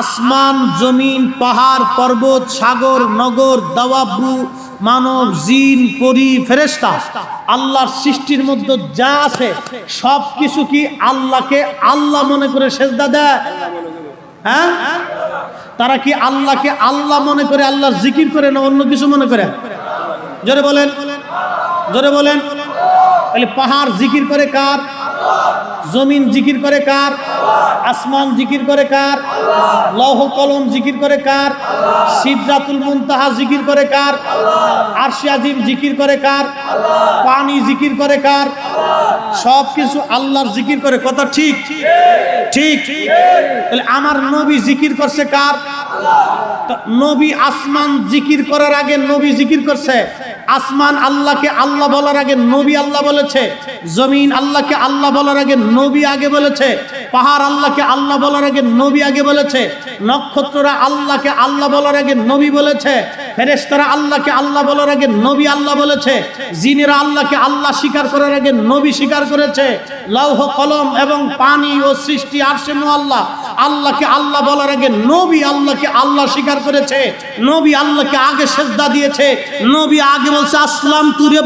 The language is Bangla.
আসমান, জমিন, পাহাড়, পর্বত, সাগর, নগর, দাওয়াবু, মানব, জিন, পরী, ফেরেশতা, আল্লাহর সৃষ্টির মধ্যে যা আছে সব কিছু কি আল্লাহকে আল্লাহ মনে করে সেজদা দেয়? হ্যাঁ, তারা কি আল্লাহকে আল্লাহ মনে করে আল্লাহর জিকির করে না অন্য কিছু মনে করে? জোরে বলেন, জোরে বলেন। তাহলে পাহাড় জিকির করে কার? জমিন জিকির করে কার? আসমান জিকির করে কার? লৌহ কলম জিকির করে কার? সিদরাতুল মুনতাহা জিকির করে কার? আরশে আজিম জিকির করে কার? পানি জিকির করে কার? সব কিছু আল্লাহর জিকির করে। কথা ঠিক? ঠিক। তাহলে আমার নবী জিকির করছে কার? নবী আসমান জিকির করার আগে নবী জিকির করছে। আসমান আল্লাহকে আল্লাহ বলার আগে নবী আল্লাহ বলেছে। জমিন আল্লাহকে আল্লাহ বলার আগে নবী আগে বলেছে। পাহাড় আল্লাহকে আল্লাহ বলার আগে নবী আগে বলেছে। নক্ষত্ররা আল্লাহকে আল্লাহ বলার আগে নবী বলেছে। ফেরেশতারা আল্লাহকে আল্লাহ বলার আগে নবী আল্লাহ বলেছে। জিনেরা আল্লাহকে আল্লাহ স্বীকার করার আগে নবী স্বীকার করেছে। লৌহ কলম এবং পানি ও সৃষ্টি আরশে মুআল্লা আল্লাহকে আল্লাহ বলার আগে নবী আল্লাহকে আল্লাহ স্বীকার করেছে। নবী আল্লাহকে আগে সেজদা দিয়েছে। নবী আগে বলছে আসলাম তুরে